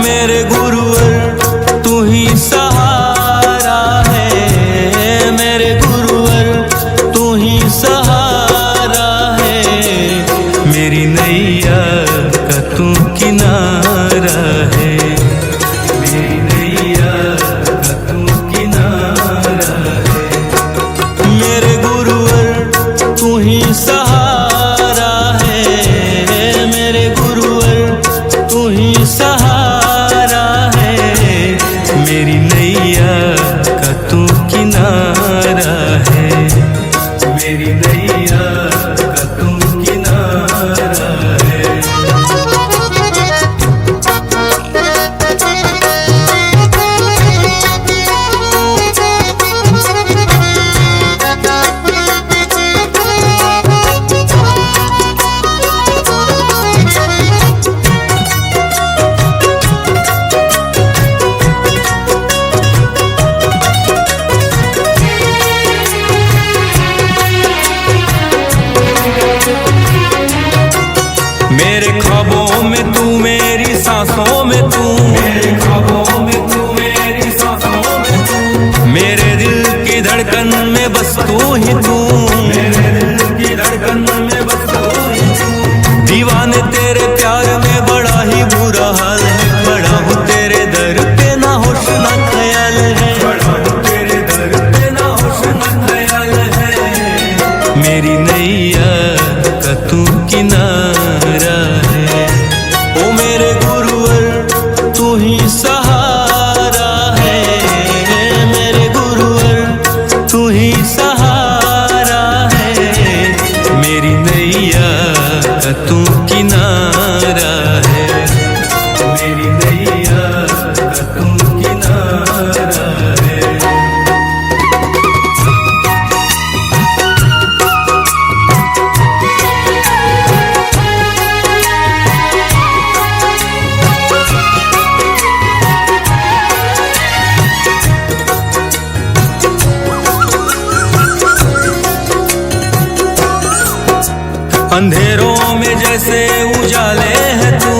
मेरे गुरुवर तू ही सहारा है, मेरे गुरुवर तू ही सहारा है। मेरी नैया का तू किनारा है, मेरी नैया का तू किनारा है। मेरे गुरुवर तू ही सहारा है, मेरे गुरुवर तू ही सहारा है। मेरी नैया का तू किनारा है, मेरी नैया का तू किनारा है। मेरे ख्वाबों में तू, मेरी सांसों में तू, मेरे ख्वाबों में तू, मेरी सांसों में तू। मेरे दिल की धड़कन में बस तू ही तू, मेरे दिल की धड़कन में बस तू ही तू। दीवाने तेरे प्यार में बड़ा ही बुरा हाल है, बड़ा हूँ तेरे दर पे ना होश ना ख्याल है, बड़ा हूँ तेरे दर पे ना होश ना ख्याल है। मेरी नैया का तू किनारा है, ओ मेरे गुरुवर तू ही सहारा है, मेरे गुरुवर तू ही सहारा है। मेरी नैया का तू किनारा है, मेरी नैया का तू किनारा है। अंधेरों में जैसे उजाले है तू,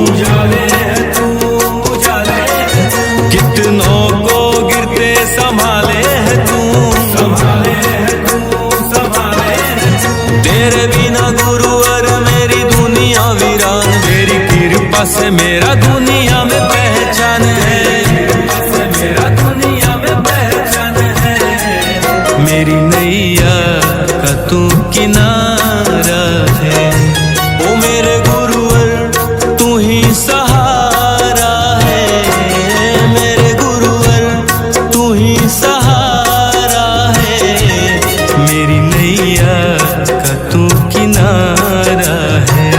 उजाले है तू, उजाले है तू। कितनों को गिरते संभाले है तू, संभाले है तू, संभाले है तू। तेरे बिना गुरुवर मेरी दुनिया वीरान, तेरी कृपा से मेरा दुनिया में पहचान है, कृपा से मेरा दुनिया में पहचान है। मेरी नैया का तू किनारा है, ओ मेरे गुरुवर तू ही सहारा है, मेरे गुरुवर तू ही सहारा है। मेरी नैया का तू किनारा है,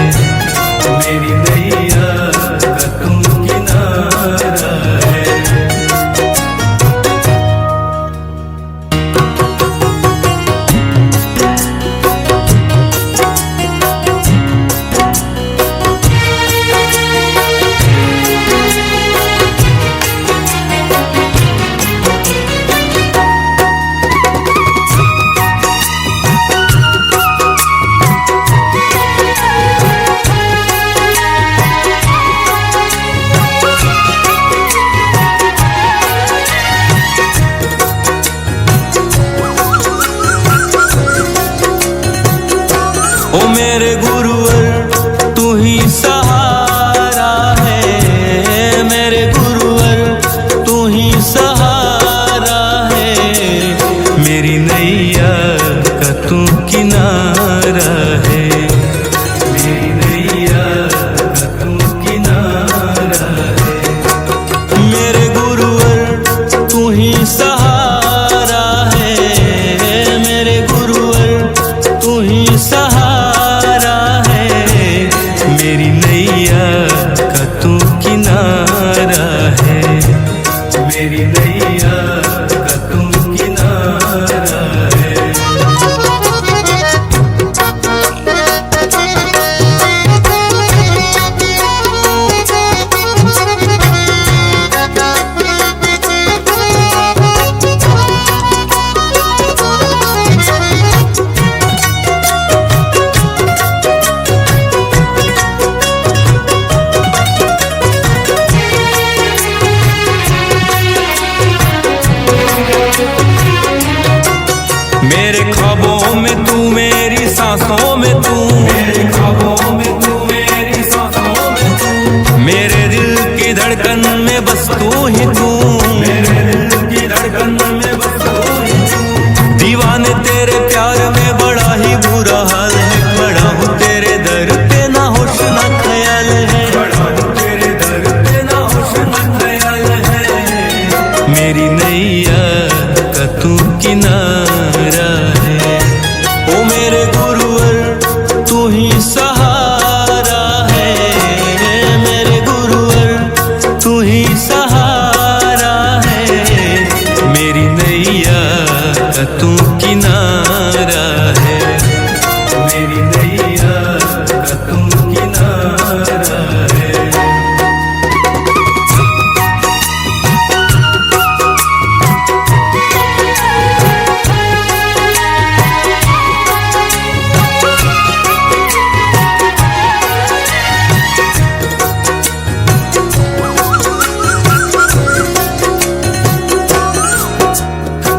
मेरी नैया का तू किनारा है। ओ मेरे गुरुवर तू ही सहारा है, मेरे गुरुवर तू ही सहारा है। मेरी नैया का तू किनारा है, मेरी नैया का तू किनारा है। मेरे गुरुवर तू ही सहारा है, मेरे गुरुवर तू ही सहारा है। मेरी नई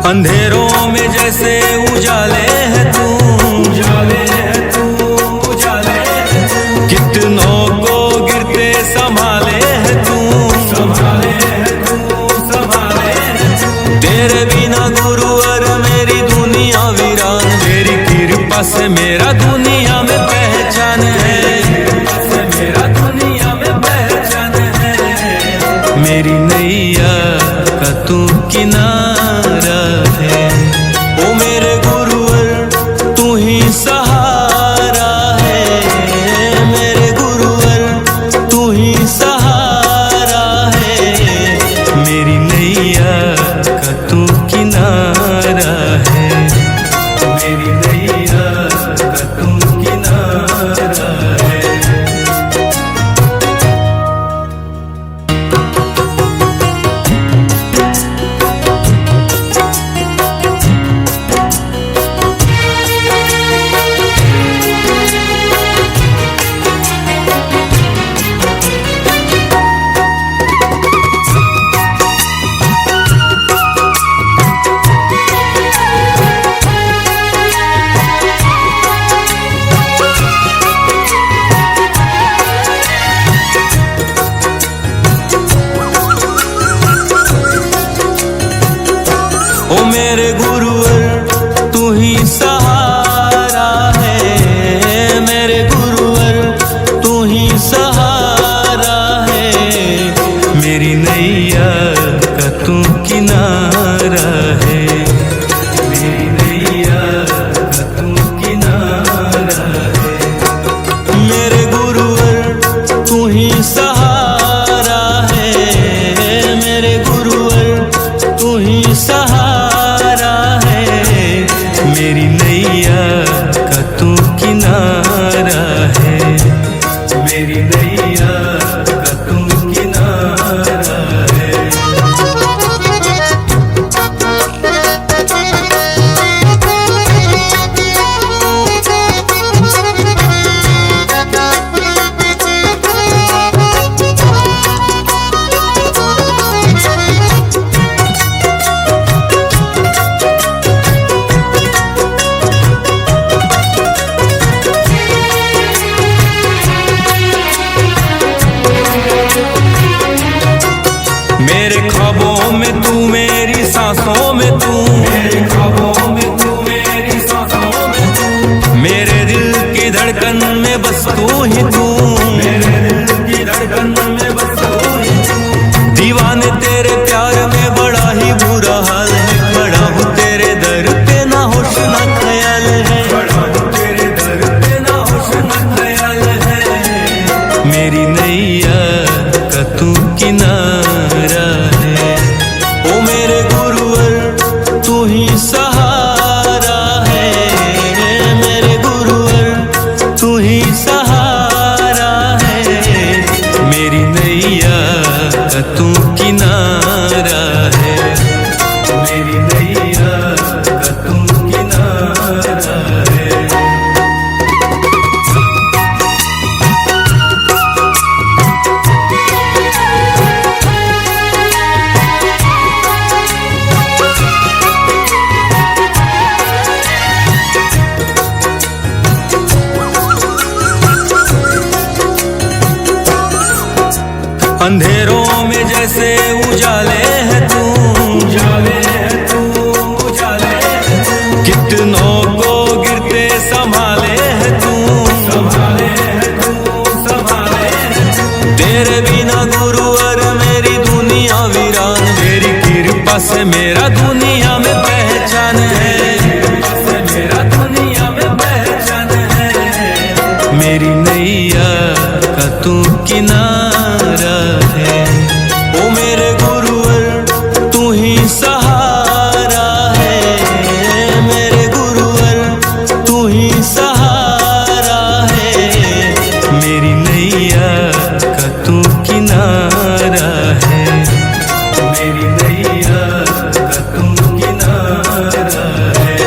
अंधेरों में जैसे उजाले है तू, उजाले है तू, उजाले है तू। कितनों को गिरते संभाले है तू, संभाले है तू, संभाले है तू। तेरे बिना गुरुवर मेरी दुनिया वीरान, मेरी कृपा से मेरा दुनिया में पहचान है, मेरा दुनिया में पहचान है। मेरी नैया का तू किनारा है, ओ मेरे गुरुवर तू ही सहारा है, मेरे गुरुवर तू ही सहारा है। मेरी नैया का तू किनारा है, मेरी नैया का तू किनारा है। ओ मेरे गुरुवर तू ही सहारा है, मेरे गुरुवर तू ही सहारा है। मेरी नैया का तू किनारा है, मेरी नैया का तू किनारा है। मेरे गुरुवर तू ही सहारा है, मेरे गुरुवर तू ही सहारा है। मेरी नैया का तू किनारा है, मेरी नैया का तू किनारा है। मेरे ख्वाबों में तू, मेरी सांसों में तू, मेरे ख्वाबों में तू, मेरी सांसों में तू। मेरे दिल की धड़कन में बस तू ही तू, मेरे दिल की धड़कन में बस तू ही तू। दीवाने तेरे प्यार में बड़ा ही बुरा हाल है, खड़ा हूँ तेरे दर पे ना होश ना ख्याल है, खड़ा हूँ तेरे दर पे ना होश ना ख्याल है। मेरी नैया का तू किनारा है, ओ मेरे गुरुवर तू ही सहारा है, मेरे गुरुवर तू ही सहारा है। मेरी नैया का तू किनारा है, मेरी नैया का तू किनारा है। अंधेरों में जैसे उजाले है तू, उजाले है तू, उजाले है तू। कितनों को गिरते संभाले है तू, संभाले है तू, संभाले है तू। तेरे बिना गुरुवर मेरी दुनिया वीरान, मेरी कृपा से मेरा दुनिया में पहचान है, मेरा दुनिया में पहचान है। मेरी नैया का तू किनारा है, ओ मेरे गुरुवर तू ही सहारा है, मेरे गुरुवर तू ही सहारा है। मेरी नैया का तू किनारा है, मेरी नैया का तू किनारा है।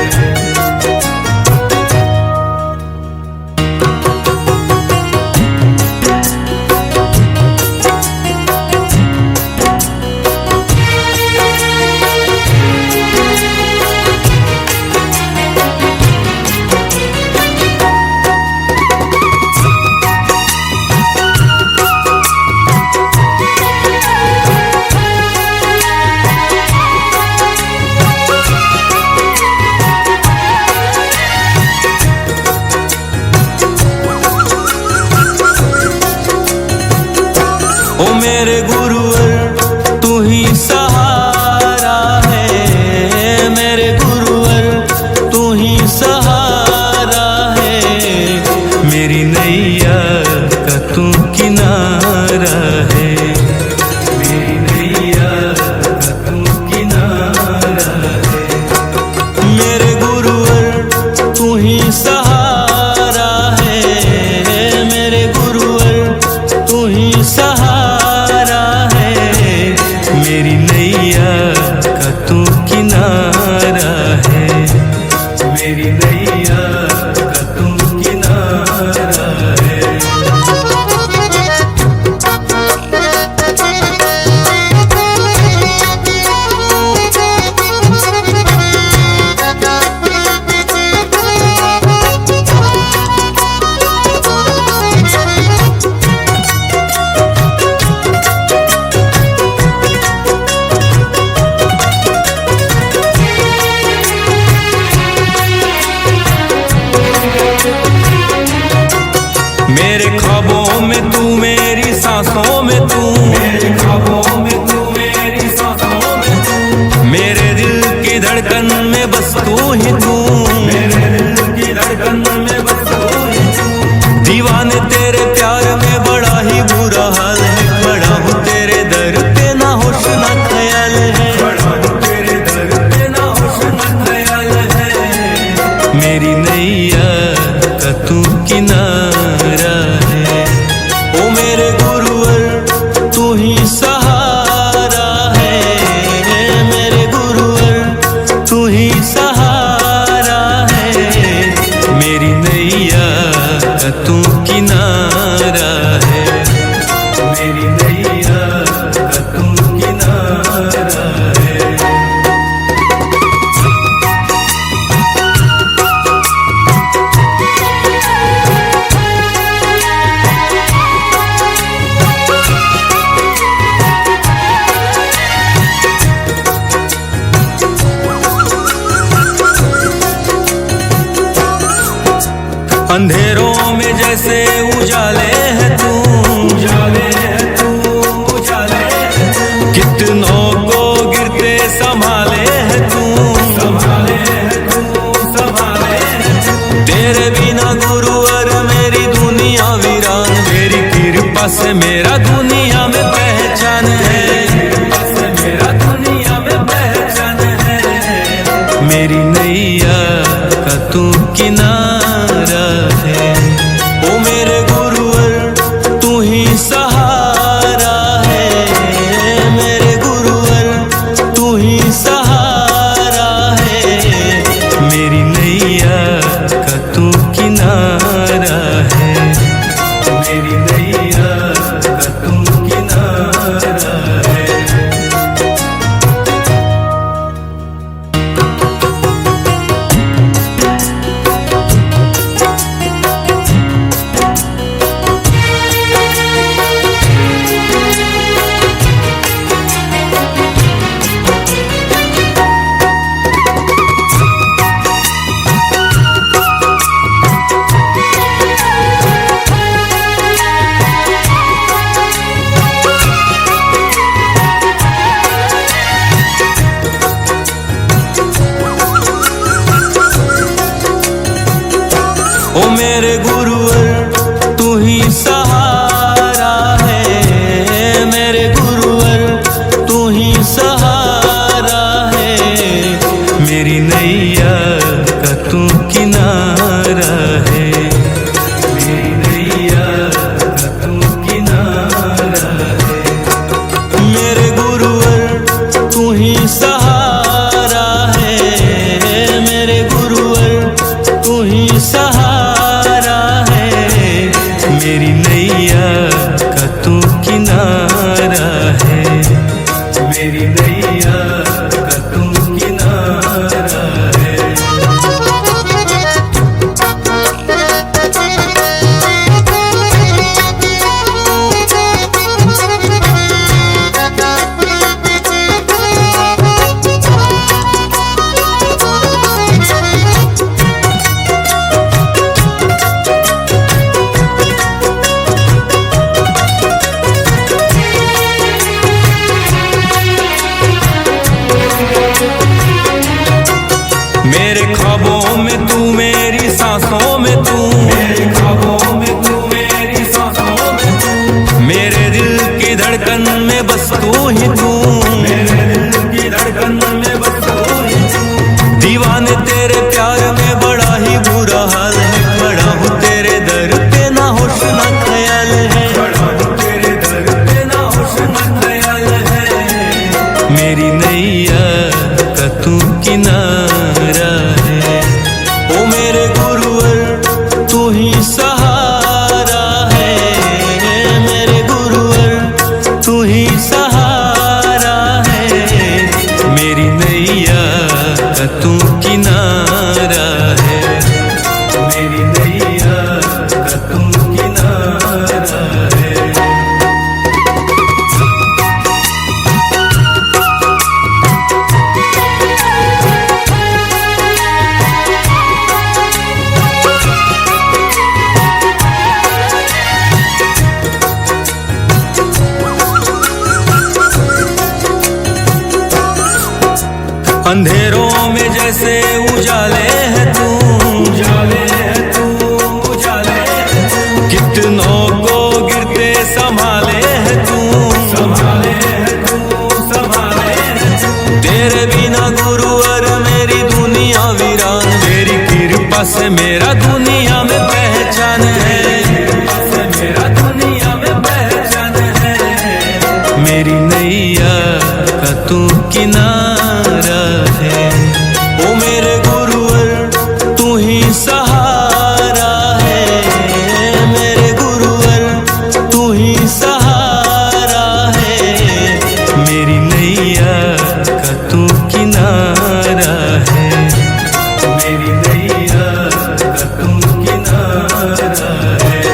मेरे गुरुवर तू ही सहारा है, मेरे गुरुवर तू ही सहारा है, मेरी नैया का तू किनारा है, मेरी नैया का तू किनारा है। मेरे गुरुवर तू ही सहारा है, मेरे गुरुवर तू ही सहारा है, मेरी नैया का तू किनारा है, मेरी नैया का तू किनारा है। मेरे ख्वाबों में तू, मेरी सांसों में तू, मेरे ख्वाबों में तू, मेरी सांसों में तू, मेरे दिल की धड़कन में बस तू ही तू, मेरे दिल की धड़कन में बस तू ही तू। दीवाने तेरे प्यार में बड़ा ही बुरा हाल है, खड़ा हूँ तेरे दर पे ना होश ना ख्याल है, खड़ा हूँ तेरे दर पे ना होश ना ख्याल है, मेरी नैया का तू किनारा है। ओ मेरे गुरुवर तू ही सहारा है, मेरे गुरुवर तू ही सहारा है, मेरी नैया का तू किनारा है, मेरी नैया का तू किनारा है। अंधेरों में जैसे उजाले है तू, उजाले है तू, उजाले है तू, कितनों को गिरते संभाले है तू, संभाले है तू, संभाले है तू। तेरे बिना गुरुवर मेरी दुनिया वीरान, तेरी कृपा से मेरा दुनिया में पहचान है, कृपा से मेरा दुनिया में पहचान है, मेरी नैया का तू किनारा है। ओ मेरे गुरुवर तू ही सहारा है, मेरे गुरुवर तू ही सहारा है, मेरी नैया का तू किनारा है, मेरी नैया का तू किनारा है। ओ मेरे गुरुवर तू ही सहारा है, मेरे गुरुवर तू ही सहारा है, मेरी नैया का तू किनारा है, मेरी नैया का तू किनारा है। मेरे गुरुवर तू ही सहारा है, मेरे गुरुवर तू ही सहारा किनारा है। ओ मेरे गुरुवर तू ही सहारा है, मेरे गुरुवर तू ही सहारा है, मेरी नैया का तू किनारा है, मेरी नैया का तू किनारा है। अंधेरों में जैसे उजाले है तू, उजाले है तू, उजाले है तू, कितनों को गिरते संभाले है तू, संभाले है तू, संभाले है तू। तेरे बिना गुरुवर मेरी दुनिया वीरान, तेरी कृपा से मेरा दुनिया में पहचान है, मेरा दुनिया में पहचान है, मेरी नैया का तू किनारा है। ओ मेरे गुरुवर तू ही सहारा है, मेरे गुरुवर तू ही सहारा है, मेरी नैया का तू किनारा है, मेरी नैया का तू किनारा है।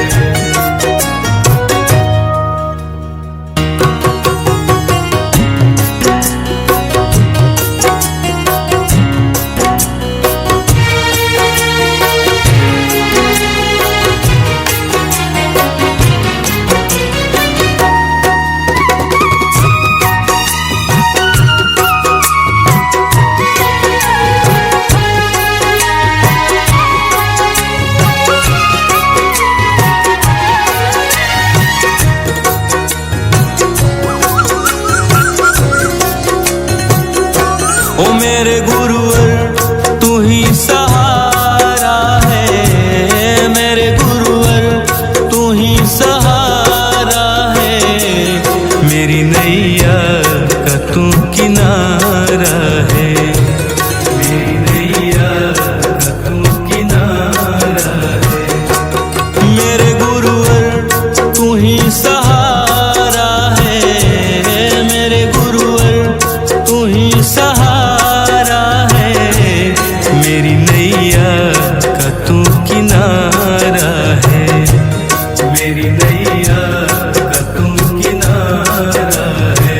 ओ मेरे गुरुवर तू ही सहारा है, मेरे गुरुवर तू ही सहारा है, मेरी नैया का तू किनारा है, मेरी नैया का तू किनारा है। मेरे गुरुवर तू ही सहारा है, मेरे गुरुवर तू ही सहारा है, मेरी नैया का तू किनारा है, मेरी नैया का तू किनारा है।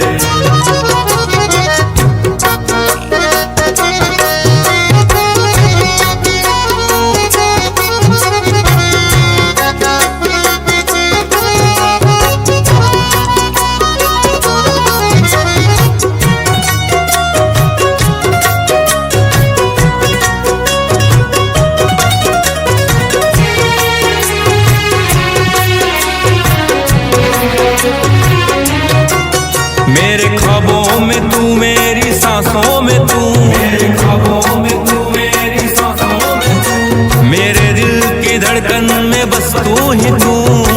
मेरे ख्वाबों में तू, मेरी सांसों में तू, मेरे ख्वाबों में तू, मेरी सांसों में तू, मेरे दिल की धड़कन में बस तू ही तू,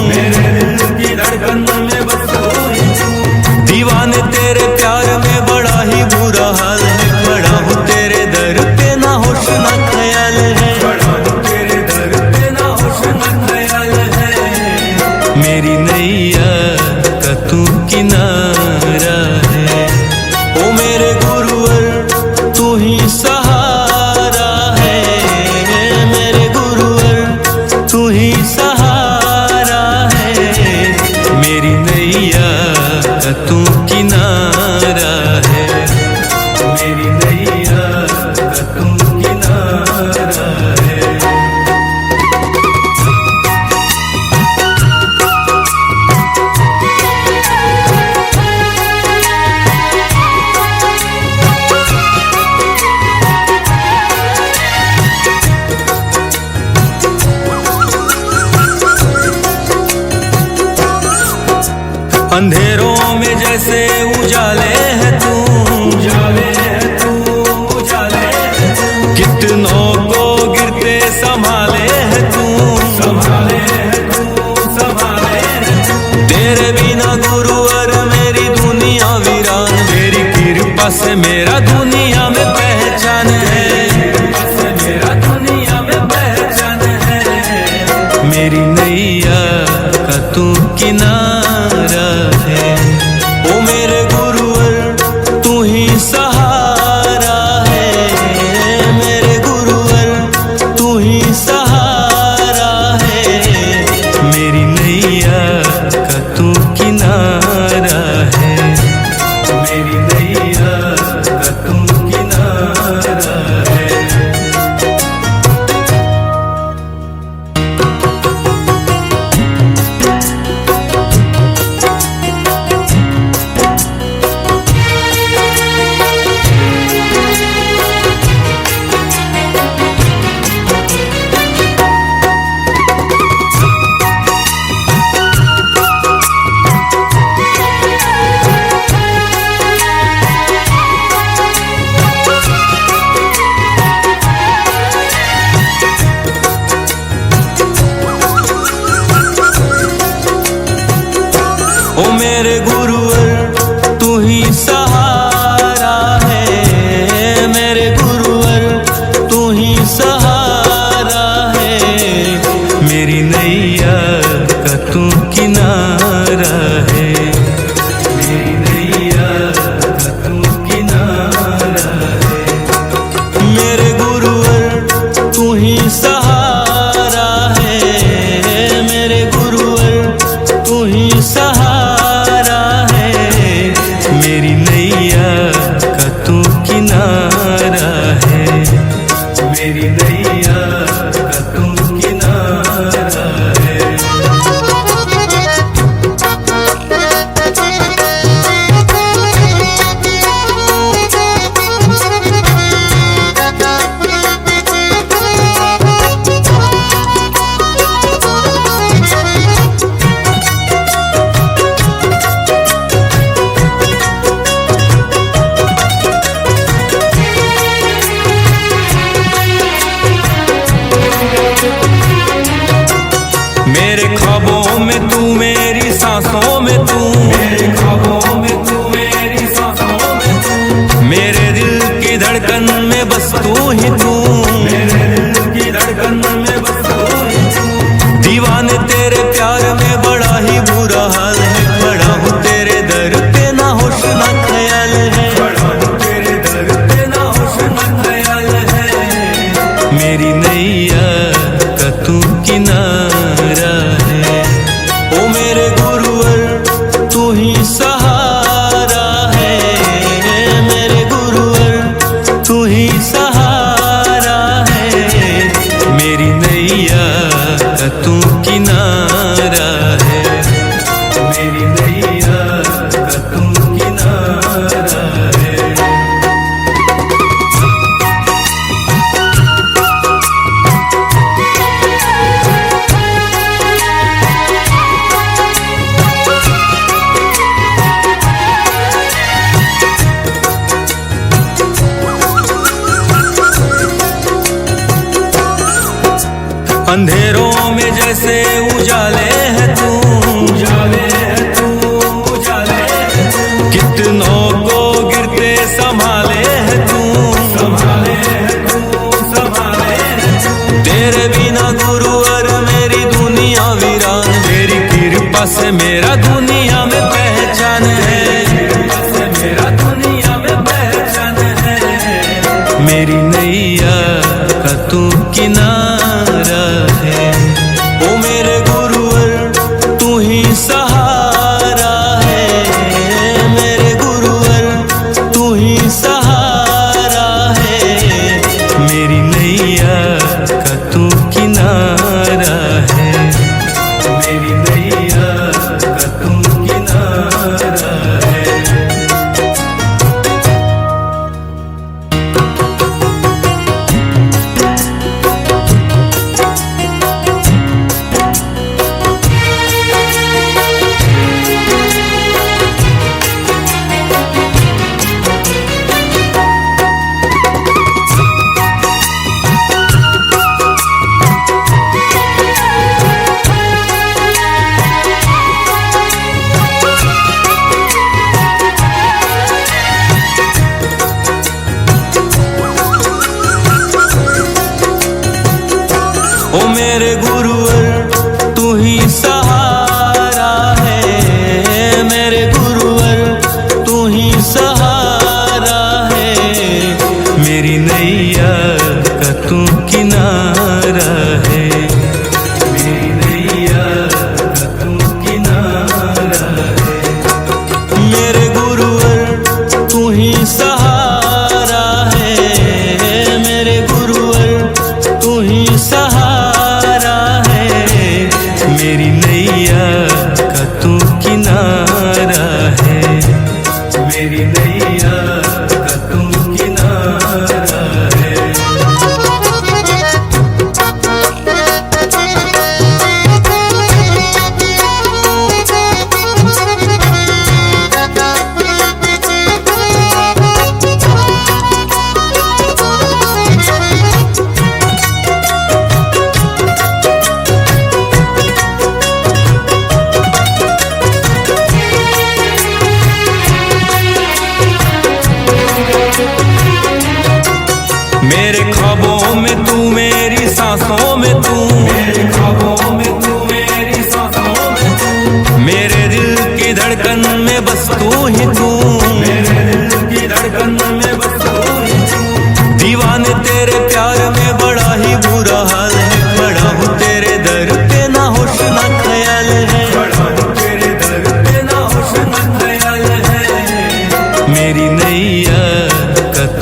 मेरे दिल की धड़कन में बस तू ही तू। दीवाने तेरे प्यार में बड़ा ही बुरा हाल है, खड़ा हूँ तेरे दर पे ना होश ना ख्याल है, खड़ा हूँ तेरे दर पे ना होश ना ख्याल है, मेरी नैया का तू किनारा है। ओ मेरे गुरुवर तू ही सहारा है, मेरे गुरुवर तू ही सहारा है, मेरी नैया का तू किनारा है, मेरी नैया का तू किनारा है। अंधेरों में जैसे उजाले है तू, उजाले है तू, उजाले है तू, कितनों को गिरते संभाले है तू, संभाले है तू, संभाले है तू। तेरे बिना गुरुवर मेरी दुनिया वीरान, तेरी कृपा से मेरा दुनिया में पहचान किनारा है। ओ मेरे गुरुवर तू ही सहारा है, मेरे गुरुवर तू ही सहारा है, मेरी नैया का तू किनारा है, मेरी नैया का तू किनारा है। ओ मेरे गुरुवर तू ही सहारा है, मेरे गुरुवर तू ही सहारा है, मेरी नैया का तू किनारा है, मेरी नैया का तू किनारा है। मेरे गुरुवर तू ही सहारा है, मेरे गुरुवर तू ही सहारा है, मेरी नैया का तू किनारा है, मेरी नैया का तू किनारा है। मेरे ख्वाबों में तू, मेरी सांसों में तू, मेरे ख्वाबों में तू, मेरी सांसों में तू, मेरे दिल की धड़कन में बस तू ही तू, मेरे दिल की धड़कन में बस तू ही तू। दीवाने तेरे प्यार में बड़ा ही बुरा हाल है, बड़ा हूँ तेरे दर पे ना होश ना ख्याल है, बड़ा हूँ तेरे दर पे ना होश ना ख्याल है, मेरी नैया का तू किनारा है। ओ मेरे गुरुवर तू ही सहारा है, मेरे गुरुवर तू ही सहारा है, मेरी नैया का तू किनारा है, मेरी नैया का तू किनारा है। अंधेरों में जैसे उजाले है तू, उजाले है तू, उजाले है तू, कितनों को गिरते संभाले है तू, संभाले है तू, संभाले है तू। तेरे बिना गुरुवर मेरी दुनिया वीरान, मेरी कृपा से मेरा दुनिया में पहचान है, कृपा से मेरा दुनिया में पहचान है, मेरी नैया का तू किनारा है। ओ मेरे गुरुवर तू ही सहारा है, मेरे गुरुवर तू ही सहारा है, मेरी नैया का तू किनारा है, मेरी नैया का तू किनारा है। ओ मेरे गुरुवर तू ही सहारा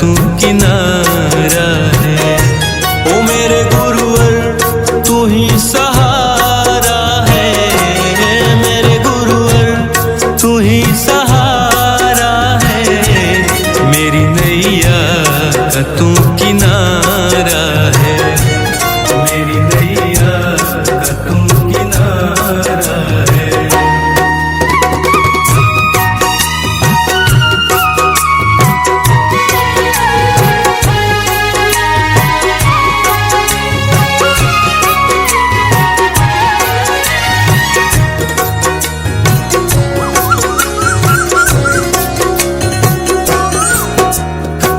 तू किनारा है। ओ मेरे गुरुवर तू ही सहारा है, मेरे गुरुवर तू ही सहारा है। मेरी नैया का तू किनारा है, मेरी नैया का तू किनारा है।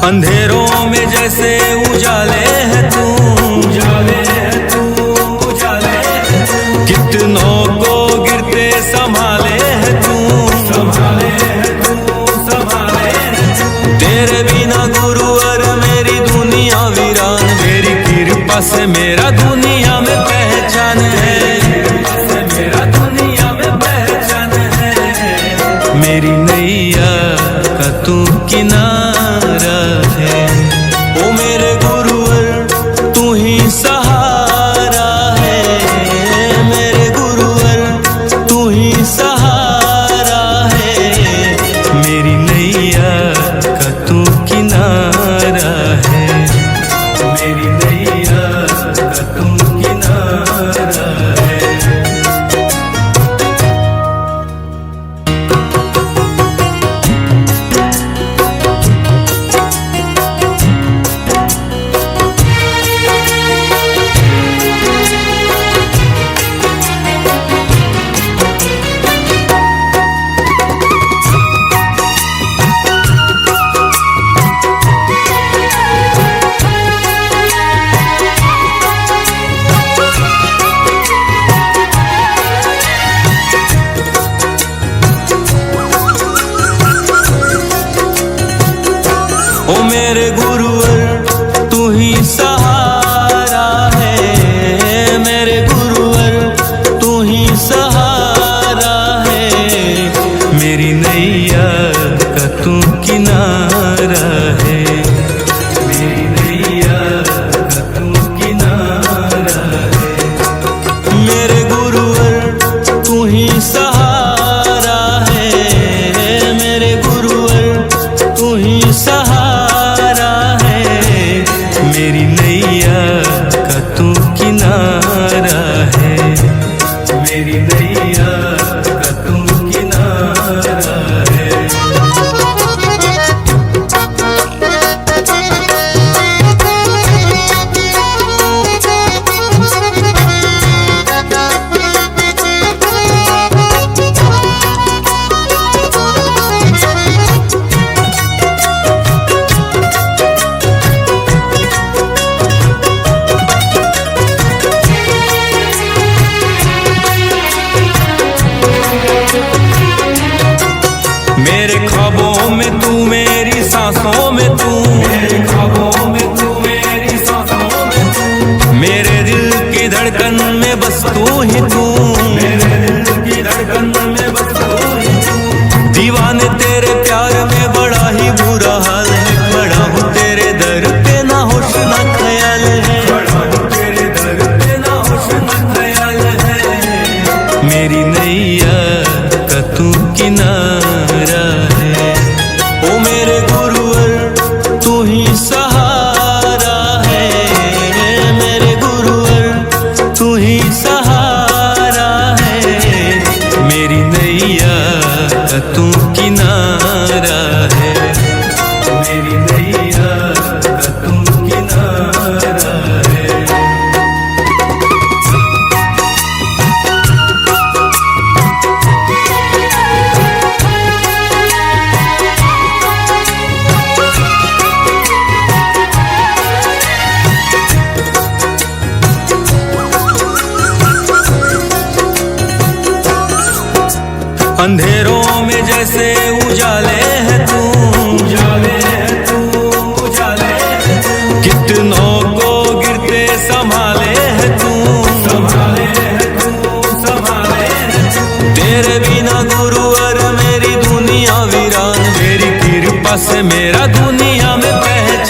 अंधेरों में जैसे उजाले है तू, उजाले है तू, उजाले है तू। कितनों को गिरते संभाले है तू, संभाले है तू, संभाले है तू। तेरे बिना गुरुवर मेरी दुनिया वीरान, मेरी कृपा से मेरा दुनिया में पहचान है, मेरा दुनिया में पहचान है। मेरी नैया का तू किनारा है। ओ मेरे गुरुवर तू ही सहारा है, मेरे गुरुवर तू ही सहारा है। मेरी नैया का तू किनारा है, मेरी नैया का तू किनारा है। ओ मेरे गुरुवर तू ही सहारा है, मेरे गुरुवर तू ही सहारा है। मेरी नैया का तू किनारा है, मेरी नैया का तू किनारा है। मेरे गुरुवर तू ही सहारा है, मेरे गुरुवर तू ही सहारा है। मेरी नैया का तू किनारा है, मेरी नैया का तू किनारा है। मेरे ख्वाबों में तू, मेरी सांसों में तू, मेरे ख्वाबों में तू, मेरी सांसों में तू। मेरे दिल की धड़कन में बस तू ही तू, मेरे दिल की धड़कन में बस तू ही तू। दीवाने तेरे प्यार में बड़ा ही बुरा हाल है, खड़ा हूँ तेरे दर पे ना होश ना ख्याल है, खड़ा हूँ तेरे दर पे ना होश ना ख्याल है। मेरी नैया का तू किनारा है। ओ मेरे गुरुवर तू ही सहारा है, मेरे गुरुवर तू ही सहारा है। मेरी नैया का तू किनारा है, मेरी नैया का तू किनारा है। अंधेरों में जैसे उजाले है तू, उजाले है तू, उजाले है तू। कितनों को गिरते संभाले है तू, संभाले है तू, संभाले है तू। तेरे बिना गुरुवर मेरी दुनिया वीरान, मेरी कृपा से मेरा दुनिया में पहचान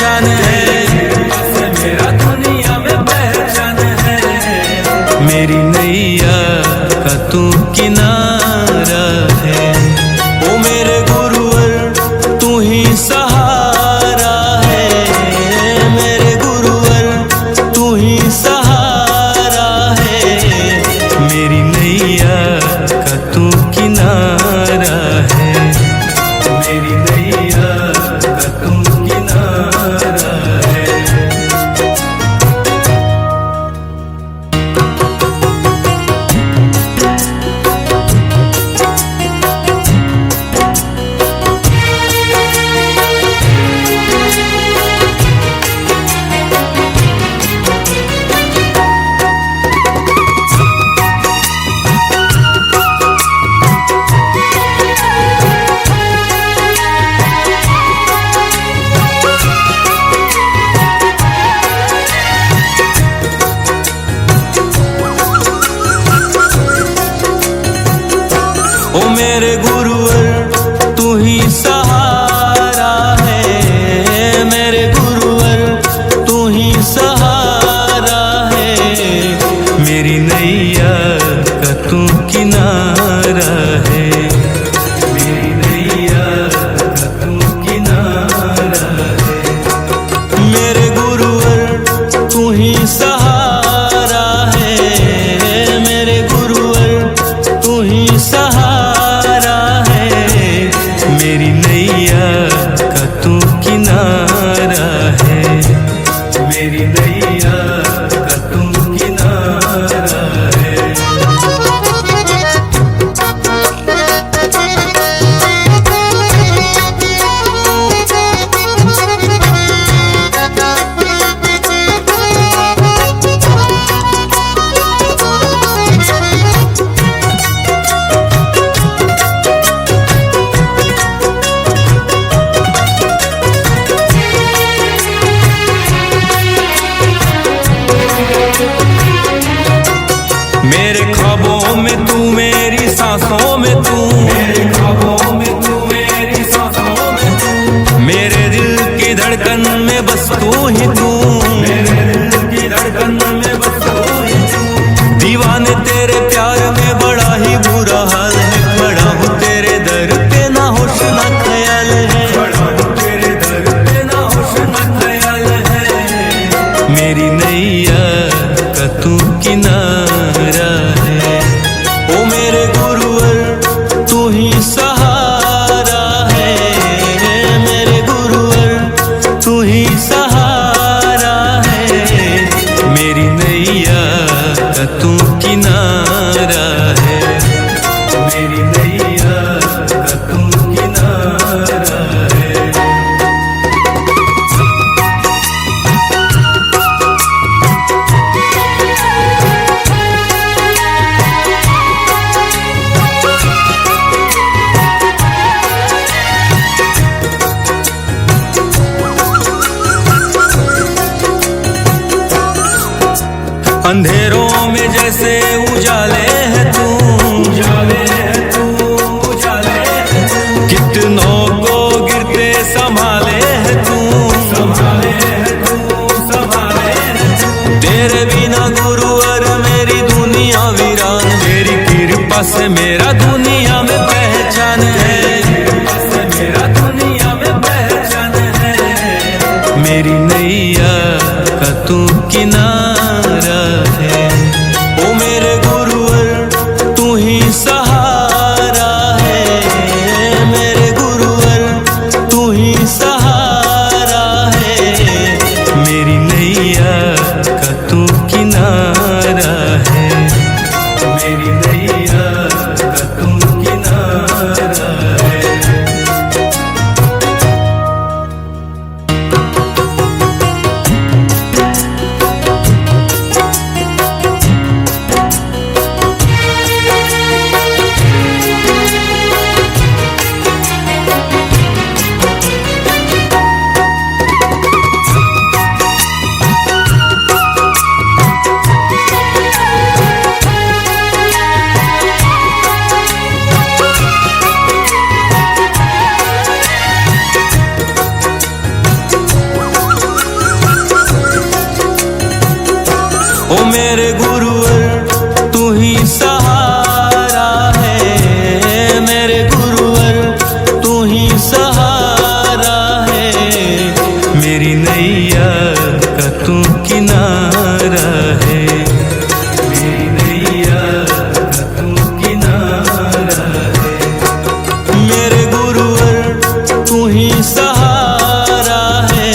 ओ मेरे गुरुवर तू ही सहारा है, मेरे गुरुवर तू ही सहारा है, मेरी नैया का तू किनारा है, मेरी नैया का तू किनारा है। मेरे गुरुवर तू ही सहारा है, मेरे गुरुवर तू ही सहारा है, मेरी नैया का तू किनारा है, मेरी नैया का तू किनारा है। मेरे ख्वाबों में तू, मेरी सांसों में तू, मेरे ख्वाबों में तू, मेरी सांसों में तू, मेरे दिल की धड़कन में बस तू ही तू, मेरे दिल की धड़कन में बस तू ही तू। दीवाने तेरे प्यार में बड़ा ही बुरा हाल है, खड़ा हूँ तेरे दर पे ना होश ना ख्याल है, खड़ा हूँ तेरे दर पे ना होश ना ख्याल है, मेरी नैया का तू किनारा है। ओ मेरे गुरुवर तू ही सहारा है, मेरे गुरुवर तू ही सहारा है, मेरी नैया का तू किनारा है, मेरी नैया का तू किनारा है। अंधेरों में जैसे उजाले है तू, उजाले है तू, उजाले है तू, कितनों को गिरते संभाले है तू, संभाले है तू, संभाले है तू। तेरे बिना गुरुवर मेरी दुनिया वीरान, तेरी कृपा से मेरा दुनिया में पहचान है, कृपा से मेरा दुनिया में पहचान है, मेरी नैया का तू किनारा है। ओ मेरे गुरुवर तू ही सहारा है, मेरे गुरुवर तू ही सहारा है, मेरी नैया का तू किनारा है, मेरी नैया का तू किनारा है। ओ मेरे गुरुवर तू ही सहारा है, मेरे गुरुवर तू ही सहारा है, मेरी नैया का तू किनारा है, मेरी नैया का तू किनारा है। मेरे गुरुवर तू ही सहारा है,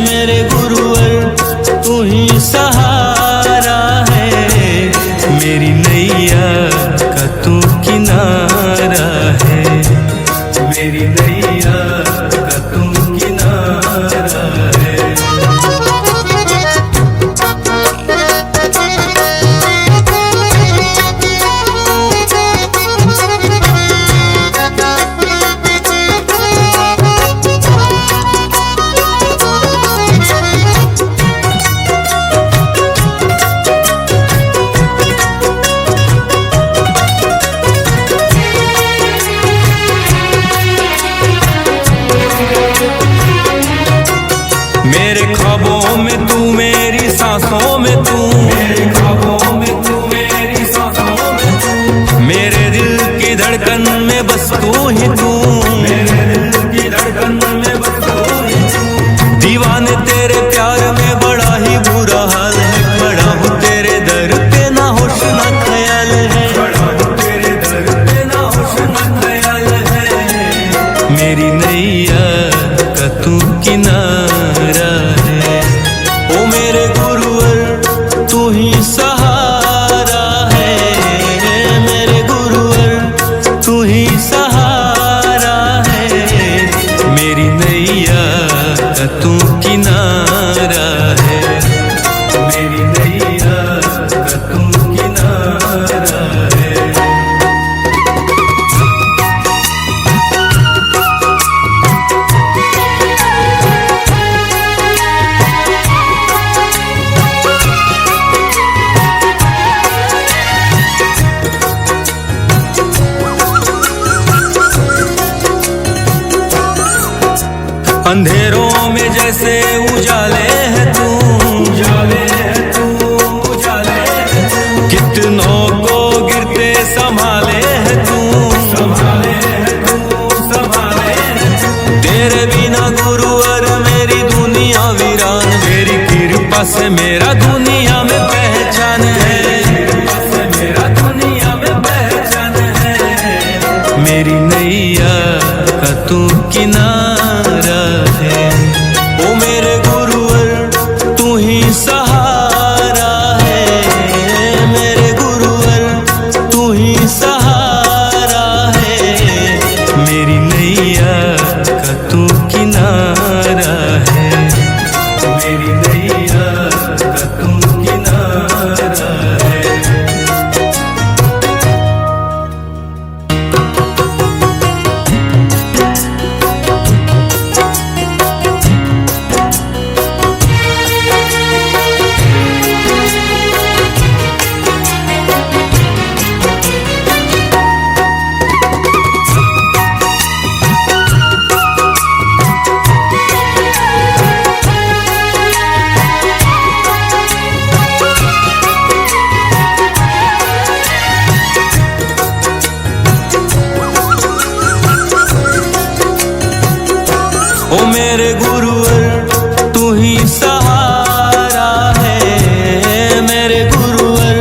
मेरे गुरुवर तू ही सहारा है, में बस तू ही तू, मेरे दिल की धड़कन में बस तू ही तू। दीवाने तेरे प्यार में बड़ा ही बुरा हाल है, खड़ा हूँ तेरे दर पे ना होश ना ख्याल है, खड़ा हूँ तेरे दर पे ना होश ना ख्याल है। मेरी नैया का तू किनारा है, ओ मेरे गुरुवर तू ही सहारा है, मेरे गुरुवर तू ही सहारा है। मेरी नैया का तू किनारा है, मेरी नैया का तू किनारा है। अंधेरों में जैसे उजाले है तू, उजाले है तू, उजाले है तू। कितनों को गिरते संभाले है तू, संभाले है तू, संभाले है तू। तेरे बिना गुरुवर मेरी दुनिया वीरान, तेरी कृपा से मेरा दुनिया में पहचान है, कृपा से मेरा दुनिया में पहचान है। मेरी नैया का तू किनारा है, ओ मेरे गुरुवर तू ही सहारा है, मेरे गुरुवर तू ही सहारा है। मेरी नैया का तू किनारा है, मेरी नैया का तू किनारा है। ओ मेरे गुरुवर तू ही सहारा है, मेरे गुरुवर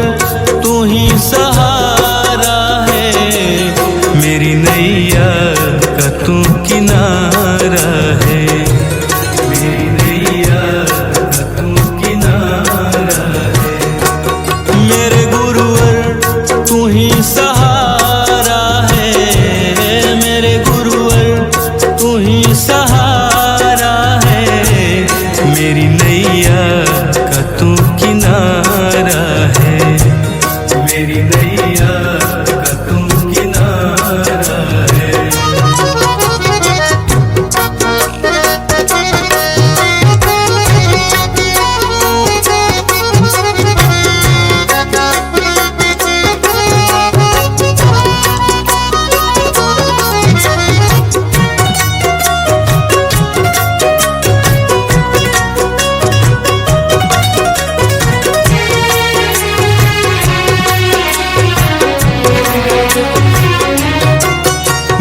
तू ही सहारा है। मेरी नैया का तू किनारा है, मेरी नैया का तू किनारा है। मेरे गुरुवर तू ही सहारा है, मेरे गुरुवर तू ही सहारा है। मेरी नैया का तू किनारा है, मेरी नैया का तू किनारा है।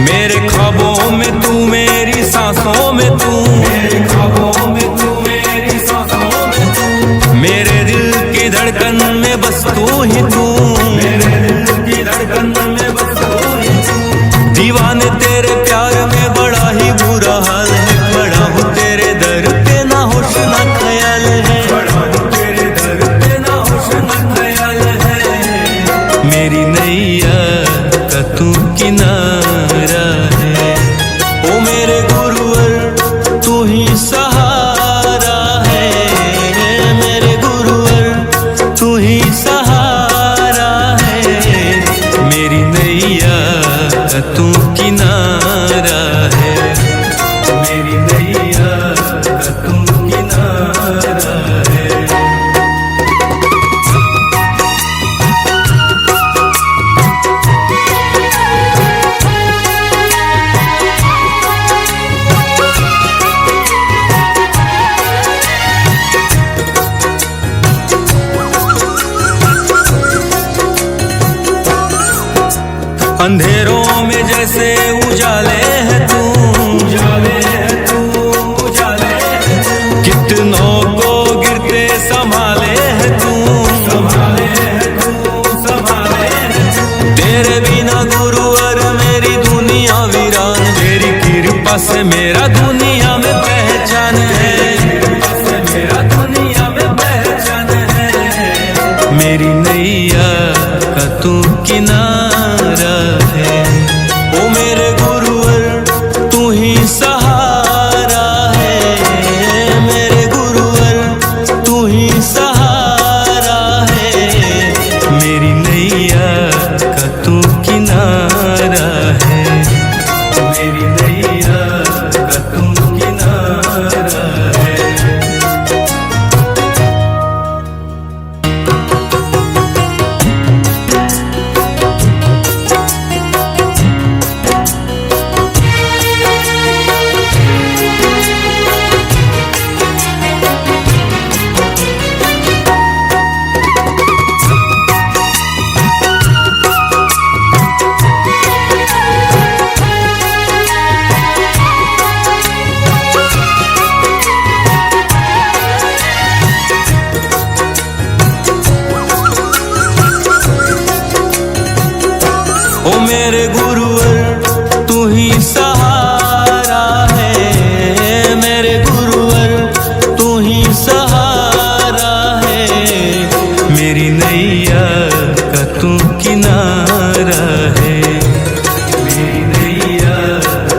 मेरे ख्वाबों में तू, मेरी सांसों में तू, मेरे ख्वाबों में तू, मेरी सांसों में तू। मेरे दिल की धड़कन में बस तू ही तू, मेरे दिल की धड़कन में बस तू ही तू। दीवाने तेरे प्यार में बड़ा ही बुरा हाल है, खड़ा हूँ तेरे दर पे ना होश ना ख्याल है, खड़ा हूँ तेरे दर पे ना होश ना ख्याल है। मेरी नैया का तू किनारा है, ओ मेरे गुरुवर तू ही सहारा है, मेरे गुरुवर तू ही सहारा है। मेरी नैया का तू किनारा है, मेरी नैया का तू किनारा है। अंधेरों में जैसे उजाले है तू, उजाले है तू, उजाले है तू। कितनों को गिरते संभाले है तू, संभाले है तू, संभाले है तू। तेरे बिना गुरुवर मेरी दुनिया वीरान, तेरी कृपा से मेरा दुनिया में पहचान है, मेरा दुनिया में पहचान है। मेरी नैया का तू किनारा है, ओ मेरे गुरुवर तू ही सहारा है, मेरे गुरुवर तू ही सहारा है। मेरी नैया का तू किनारा है, मेरी नैया का तू किनारा है। ओ मेरे गुरुवर तू ही सहारा है, मेरे गुरुवर तू ही सहारा है। मेरी नैया का तू किनारा है, मेरी नैया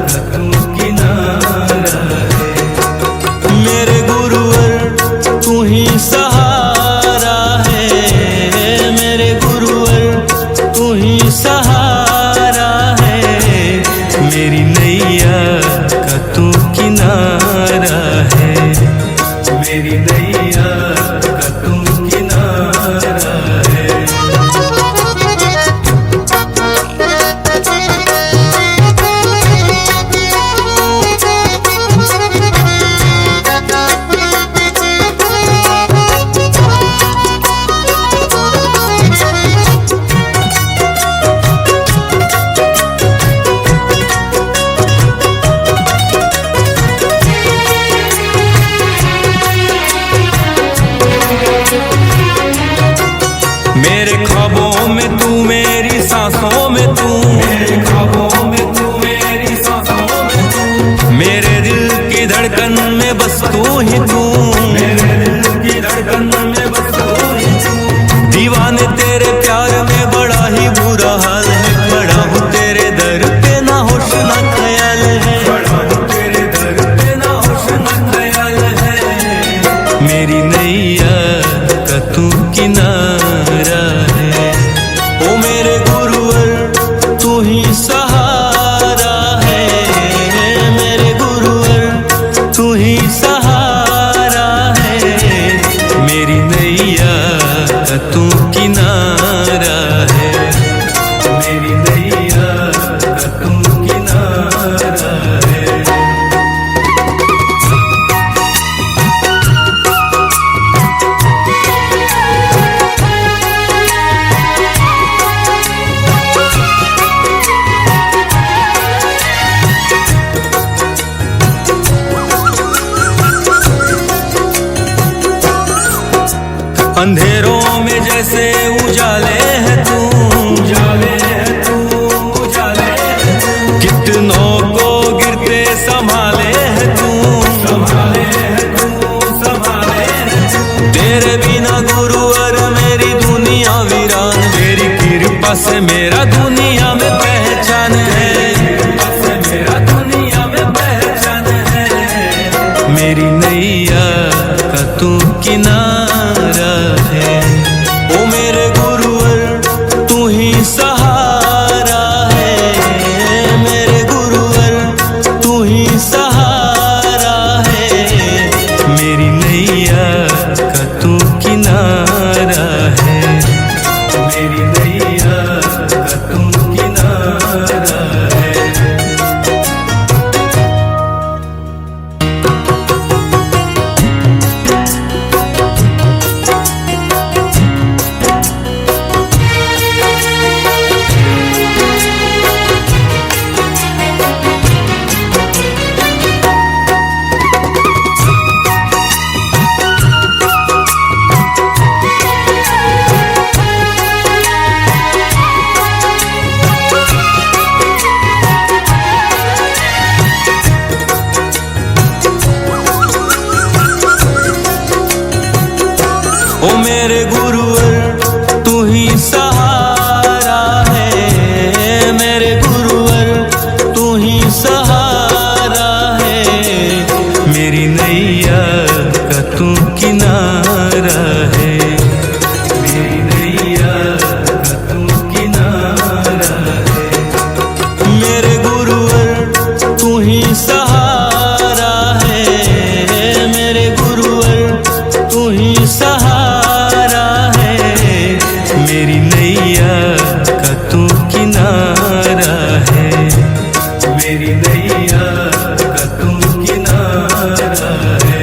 का तू किनारा है। मेरे गुरुवर तू ही सहारा है, मेरे गुरुवर तू ही सहारा है। मेरी नैया का तू किनारा है, मेरी नैया का तू किनारा है। मेरे ख्वाबों में तू, मेरी सांसों में तू, मेरे ख्वाबों में तू, मेरी सांसों में तू। मेरे दिल की धड़कन में बस तू ही तू, मेरे दिल की धड़कन में बस तू ही तू। दीवाने तेरे प्यार में बड़ा ही बुरा हाल है, खड़ा हूँ तेरे दर पे ना होश ना ख्याल है, खड़ा हूँ तेरे दर पे ना होश ना ख्याल है। मेरी नैया का तू किनारा है, ओ मेरे गुरुवर तू ही सहारा है, मेरे गुरुवर तू ही सहारा है। मेरी नैया का तू किनारा है, मेरी नैया का तू किनारा है। अंधेरों में जैसे उजाले है तू, उजाले है तू, उजाले है तू। कितनों को गिरते संभाले है तू, संभाले है तू, संभाले है तू। तेरे बिना गुरुवर मेरी दुनिया वीरान, तेरी कृपा से मेरा दुनिया में पहचान है, मेरा दुनिया में पहचान है। मेरी नैया का तू किनारा है, ओ मेरे गुरुवर मेरे गुरुवर तू ही सहारा है, मेरे गुरुवर तू ही सहारा है, मेरी नैया का तू किनारा है, मेरी नैया का तू किनारा है। मेरे गुरुवर तू ही सहारा है, मेरे गुरुवर तू ही सहारा है, मेरी नैया का तू किनारा है, मेरी नैया का तू किनारा है।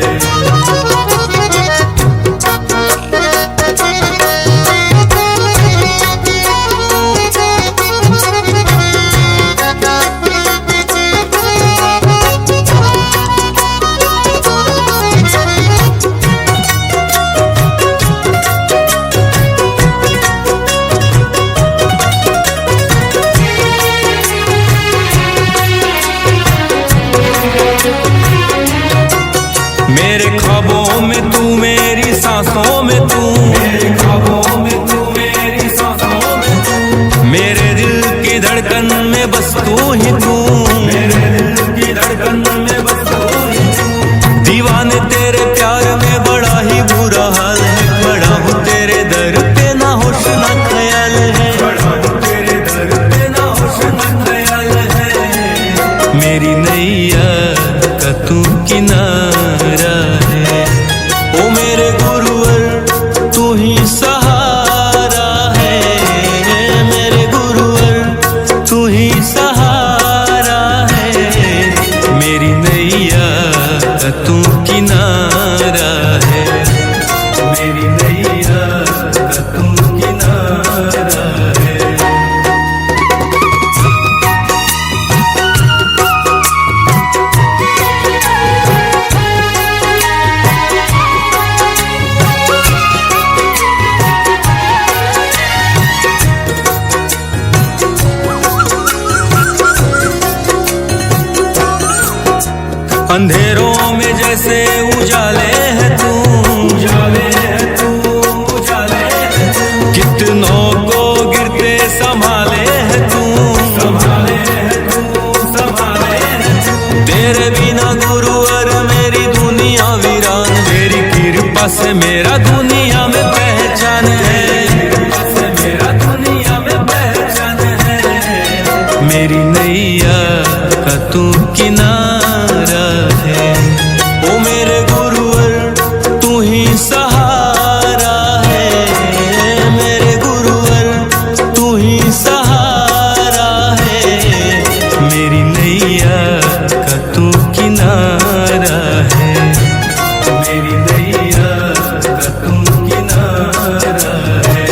मेरे ख्वाबों में तू, मेरी सांसों में तू, मेरे ख्वाबों में तू, मेरी सांसों में तू, मेरे दिल की धड़कन में बस तू ही तू, मेरे दिल की धड़कन में बस तू ही तू। दीवाने तेरे प्यार में बड़ा ही बुरा हाल है, बड़ा हूँ तेरे दर पे ना होश ना ख्याल है, बड़ा हूँ तेरे दर पे ना होश ना ख्याल है, मेरी नैया का तू किनारा है। ओ मेरे गुरुवर तू ही सहारा है, मेरे गुरुवर तू ही सहारा है, मेरी नैया का तू किनारा है, मेरी नैया का तू किनारा है। अंधेरों में जैसे उजाले है तू, उजाले है तू, उजाले है तू, कितनों को गिरते संभाले है तू, संभाले है तू, संभाले है तू। तेरे बिना गुरुवर मेरी दुनिया वीरान, तेरी कृपा से मेरा दुनिया में पहचान है, कृपा से मेरा दुनिया में पहचान है, मेरी नैया का तू किनारा है। ओ मेरे गुरुवर तू ही सहारा है, मेरे गुरुवर तू ही सहारा है, मेरी नैया का तू किनारा है, मेरी नैया का तू किनारा है।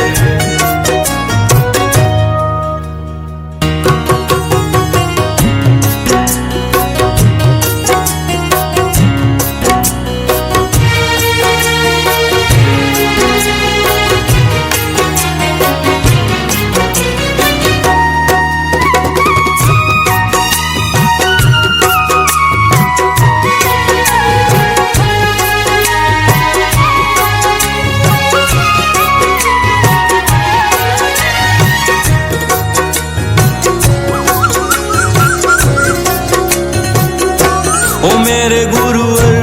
ओ मेरे गुरुवर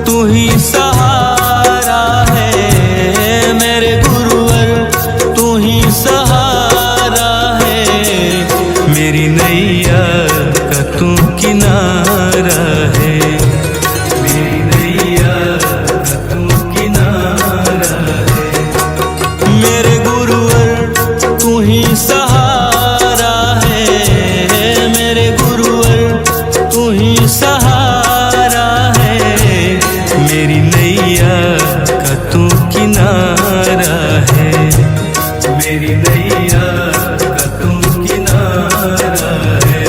तू ही सहारा है, मेरे गुरुवर तू ही सहारा है, मेरी नैया का तू किनारा है, मेरी नैया का तू किनारा है। मेरे गुरुवर तू ही सहारा है, मेरे गुरुवर तू ही सहारा है, मेरी नैया का तू किनारा है, मेरी नैया का तू किनारा है।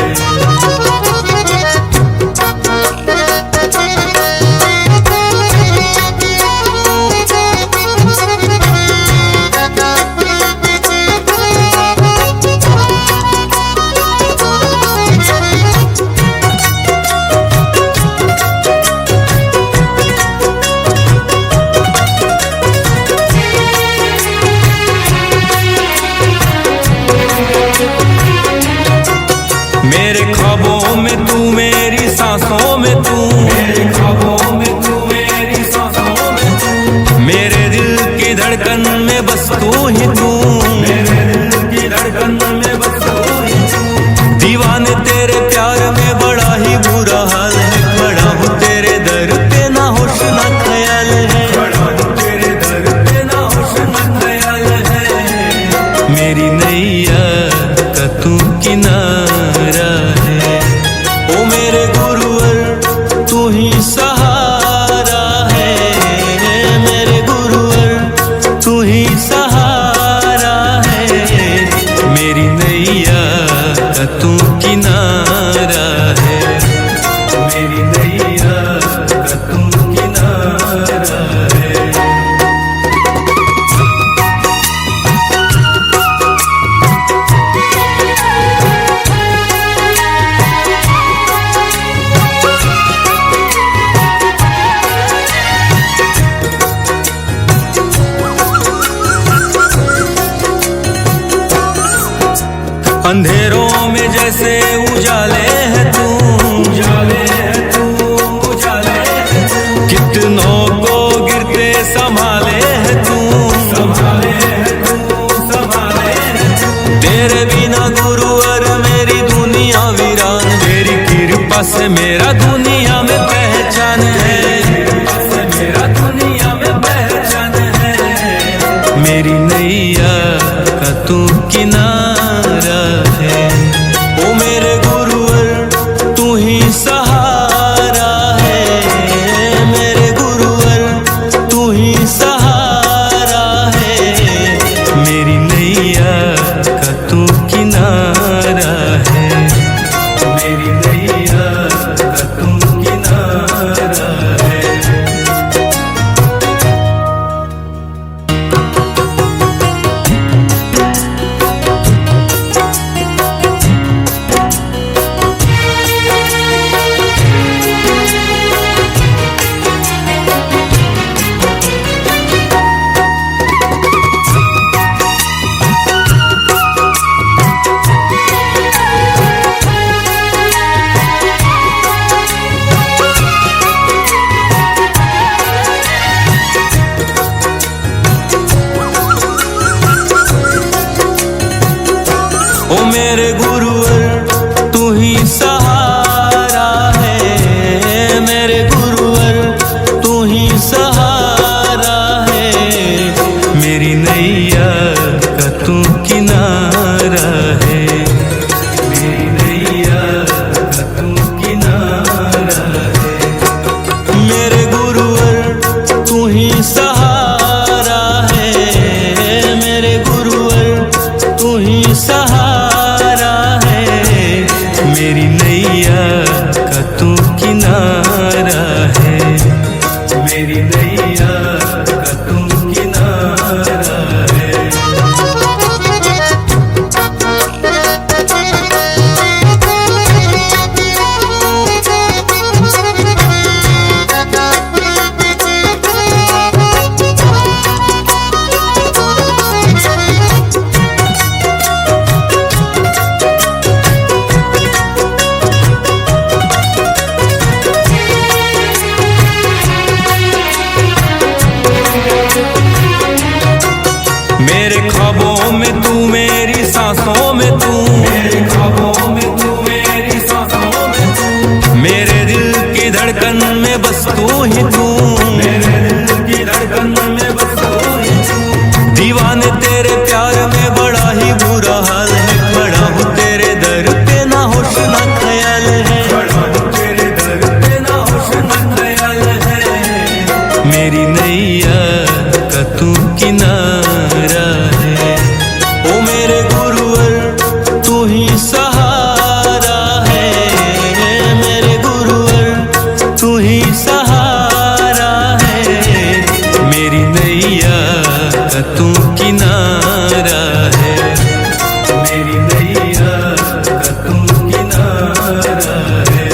मेरे ख्वाबों में तू मेरी सांसों में तू, मेरे ख्वाबों में तू मेरी सांसों में तू, मेरे दिल की धड़कन में बस तू ही तू, मेरे दिल की धड़कन में बस तू ही तू। दीवाने तेरे प्यार में बड़ा ही बुरा हाल है, खड़ा हूँ तेरे दर पे ना होश ना ख्याल है, खड़ा हूँ तेरे दर पे ना होश ना ख्याल है। मेरी नैया का तू किनारा है, ओ मेरे गुरुवर तू ही सहारा है, मेरे गुरुवर तू ही सहारा है। मेरी नैया का तू किनारा है, मेरी नैया का तू किनारा है। अंधेरों में जैसे उजाले है तू, उजाले है तू, उजाले है तू। कितनों को गिरते संभाले है तू, संभाले है तू, संभाले है तू। तेरे बिना गुरुवर मेरी दुनिया वीरान, तेरी कृपा से मेरा दुनिया में पहचान है, कृपा से मेरा दुनिया में पहचान है। मेरी नैया का तू किनारा है, ओ मेरे गुरुवर तू ही सहारा है, मेरे गुरुवर तू ही सहारा है। मेरी नैया का तू किनारा है, मेरी नैया का तू किनारा है। ओ मेरे गुरुवर तू ही सहारा है, मेरे गुरुवर तू ही सहारा है। मेरी नैया का तू किनारा है, मेरी नैया का तू किनारा है। मेरे गुरुवर तू ही सहारा है, मेरे गुरुवर तू ही सहारा है। मेरी नैया का तू किनारा है, मेरी नैया का तू किनारा है। मेरे ख्वाबों में तू मेरी सांसों में तू, मेरे ख्वाबों में तू मेरी सांसों में तू, मेरे दिल की धड़कन में बस तू ही तू, मेरे दिल की धड़कन में बस तू ही तू। दीवाने तेरे प्यार में बड़ा ही बुरा हाल है, खड़ा हूँ तेरे दर पे ना होश ना ख्याल है, खड़ा हूँ तेरे दर पे ना होश ना ख्याल है। मेरी नैया का तू किनारा है, ओ मेरे गुरुवर तू ही सहारा है, मेरे गुरुवर तू ही सहारा है। मेरी नैया का तू किनारा है, मेरी नैया का तू किनारा है।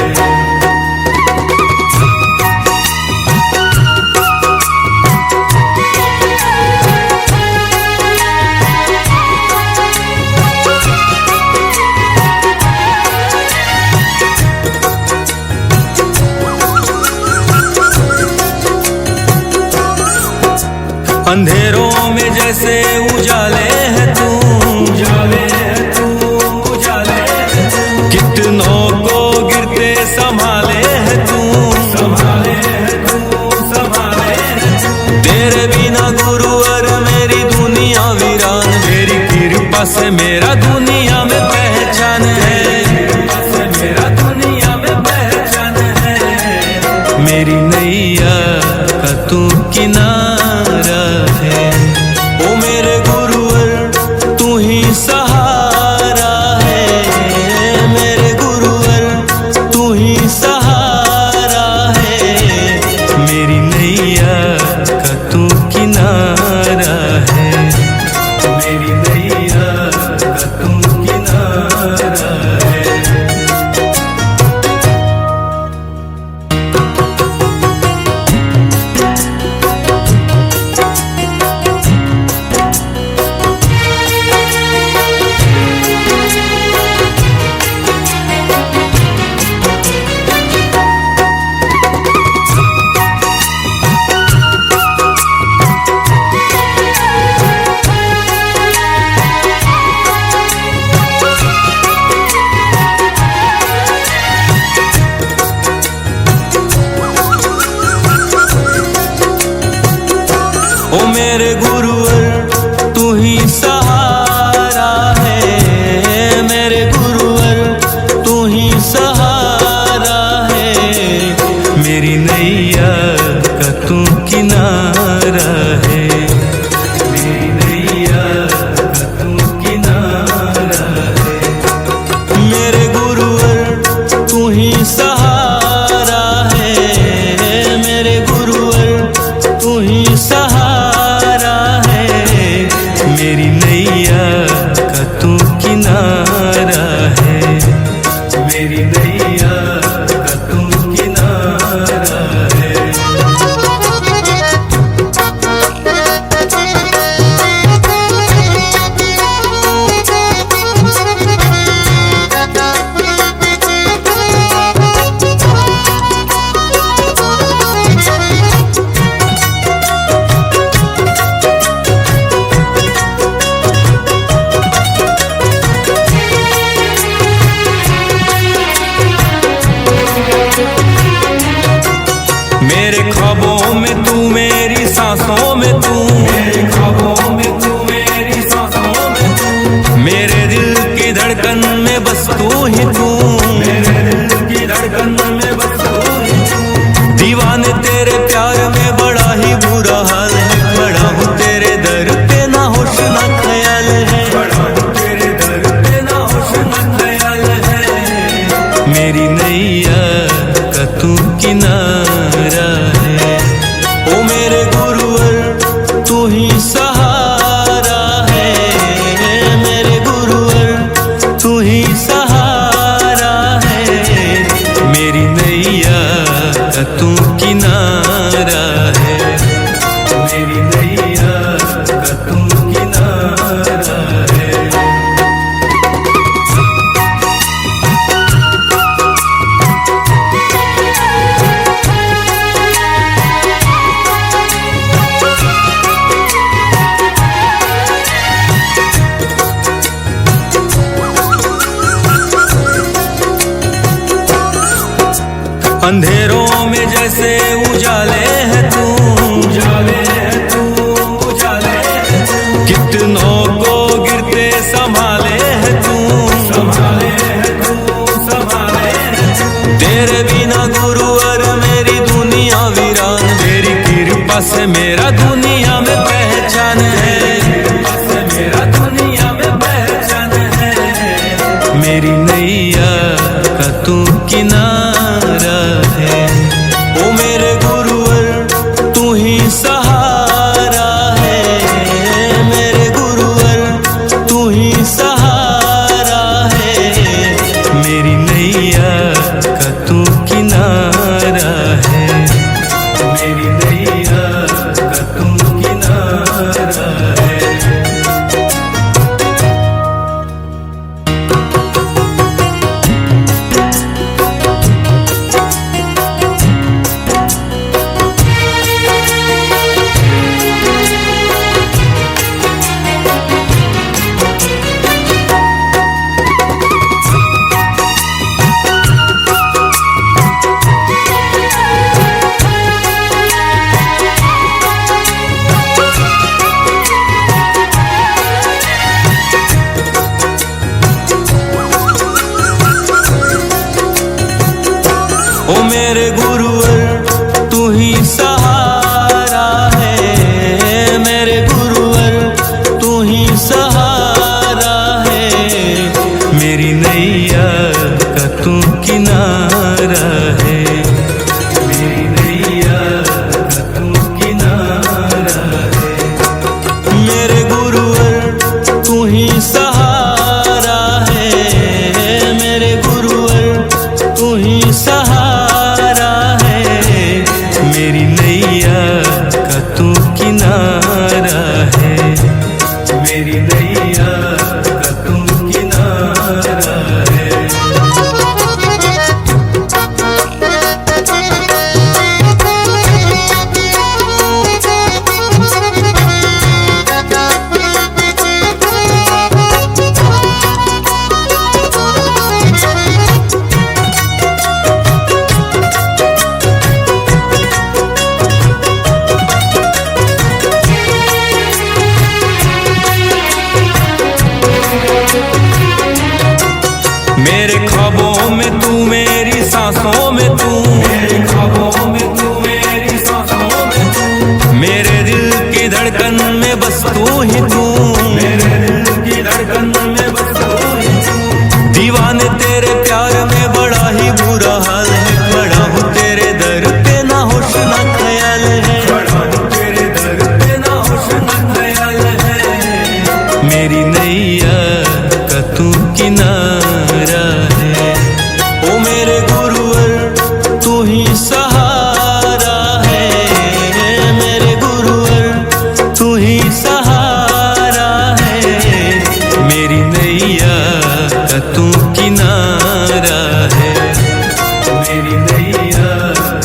अंधेरों में जैसे उजाले है तू, उजाले है तू, उजाले है तू। कितनों को गिरते संभाले है तू, संभाले है तू, संभाले है तू। तेरे बिना गुरुवर मेरी दुनिया वीरान, मेरी कृपा से मेरा दुनिया में पहचान है, कृपा से मेरा दुनिया में पहचान है। मेरी नैया का तू किनारा है, ओ मेरे गुरुवर तू ही सहारा है, मेरे गुरुवर तू ही सहारा है। मेरी नैया का तू किनारा है, मेरी नैया का तू किनारा है। ओ मेरे गुरुवर तू ही सहारा है, मेरे गुरुवर तू ही सहारा है। मेरी नैया का तू किनारा है, मेरी नैया का तू किनारा है। मेरे गुरुवर तू ही सहारा है, मेरे गुरुवर तू ही सहारा है। मेरी नैया का तू किनारा है, मेरी नैया का तू किनारा है। मेरे ख्वाबों में तू, मेरी सांसों में तू, मेरे ख्वाबों में तू, मेरी सांसों में तू। मेरे दिल की धड़कन में बस तू ही तू, मेरे दिल की धड़कन में बस तू ही तू। दीवाने तेरे प्यार में बड़ा ही बुरा हाल है, बड़ा हूँ तेरे दर पे ना होश ना ख्याल है, बड़ा हूँ तेरे दर पे ना होश ना ख्याल है। मेरी नैया का तू किनारा है, ओ मेरे गुरुवर तू ही सहारा है, मेरे गुरुवर तू ही सहारा है। मेरी नैया का तू किनारा है, मेरी नैया का तू किनारा है। अंधेरों में जैसे उजाले है तू, उजाले है तू, उजाले है तू। कितनों को गिरते संभाले है तू, संभाले है तू, संभाले है तू। तेरे बिना गुरुवर मेरी दुनिया वीरान, मेरी कृपा से मेरा दुनिया में पहचान है, कृपा से मेरा दुनिया में पहचान है। मेरी नैया का तू किनारा है, ओ मेरे गुरुवर तू ही सहारा है, मेरे गुरुवर तू ही सहारा है। मेरी नैया का तू किनारा है, मेरी नैया का तू किनारा है। ओ मेरे गुरुवर तू ही सहारा है, मेरे गुरुवर तू ही सहारा है, मेरी नैया का तू किनारा है, मेरी नैया का तू किनारा है। मेरे गुरुवर तू ही सहारा है, मेरे गुरुवर तू ही सहारा है, मेरी नैया का तू किनारा है, मेरी नैया का तू किनारा है। मेरे ख्वाबों में तू, मेरी सांसों में तू, मेरे ख्वाबों में तू, मेरी सांसों में तू, मेरे दिल की धड़कन में बस तू ही तू, मेरे दिल की धड़कन में बस तू ही तू। दीवाने तेरे प्यार में बड़ा ही बुरा हाल है, खड़ा हूँ तेरे दर पे ना होश ना ख्याल है, खड़ा हूँ तेरे दर पे ना होश ना ख्याल है, मेरी नैया का तू किनारा है। ओ मेरे गुरुवर तू ही सहारा है, मेरे गुरुवर तू ही सहारा है, मेरी नैया का तू किनारा है, मेरी नैया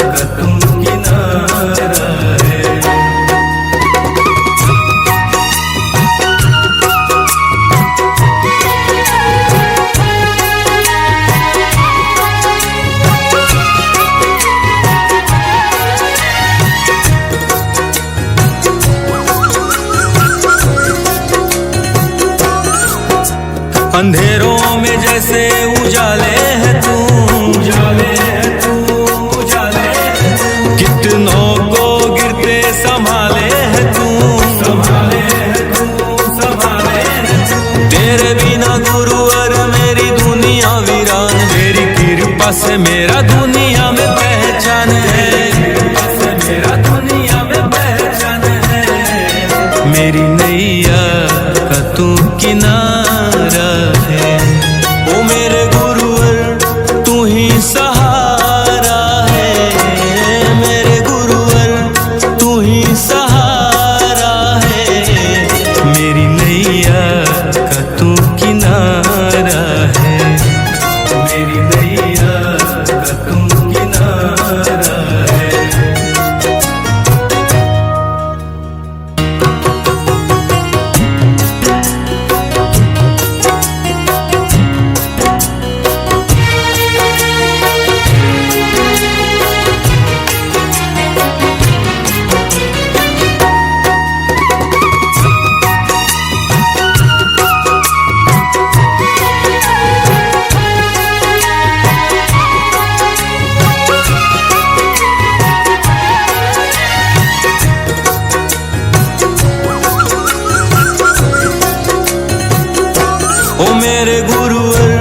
का तू किनारा है। अंधेरों में जैसे उजाले है तू, उजाले है तू, उजाले है तू, कितनों को गिरते संभाले है तू, संभाले है तू, संभाले है तू। तेरे बिना गुरुवर मेरी दुनिया वीरान, तेरी कृपा से मेरा दुनिया में पहचान है, कृपा से मेरा दुनिया में पहचान है, मेरी नैया का तू किनारा है। ओ मेरे गुरुवर तू ही सहारा है, मेरे गुरुवर तू ही सहारा है, मेरी नैया का तू किनारा है, मेरी नैया का तू किनारा है। ओ मेरे गुरुवर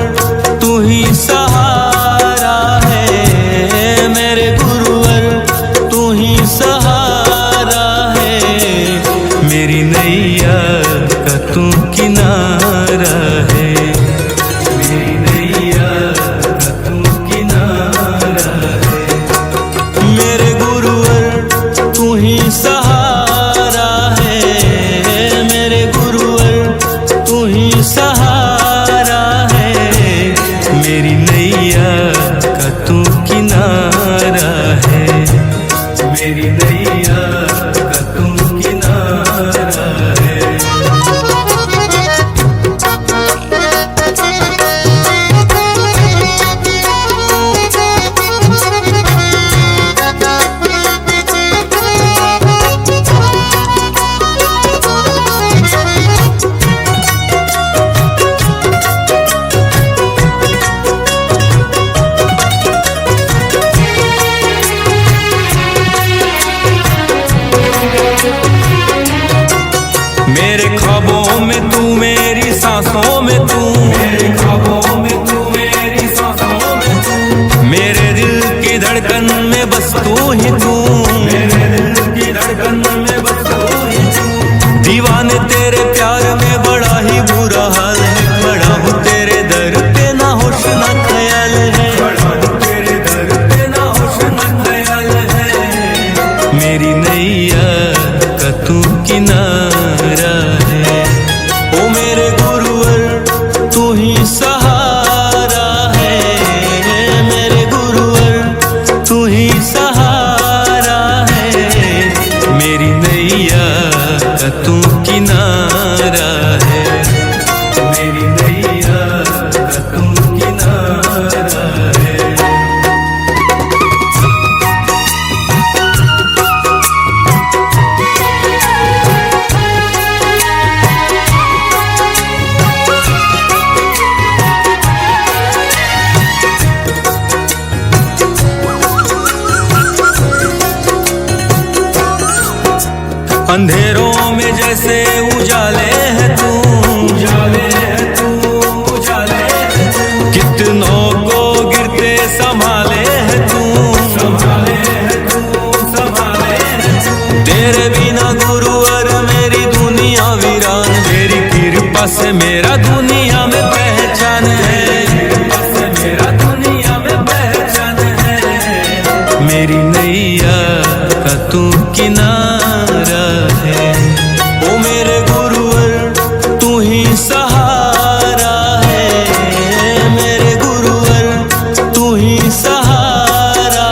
तू ही सहारा है, मेरे गुरुवर तू ही सहारा है, मेरी नैया का तू किनारा है, मेरी नैया का तू किनारा है। मेरे गुरुवर तू ही सहारा है, मेरे गुरुवर तू ही सहारा है, मेरी नैया का तू किनारा है, मेरी नैया का तू किनारा है। किनारा है। ओ मेरे गुरुवर तू ही सहारा है, मेरे गुरुवर तू ही सहारा है। मेरी नैया का तू किनारा है, मेरी नैया का तू किनारा है। अंधेरों में जैसे उजाले हैं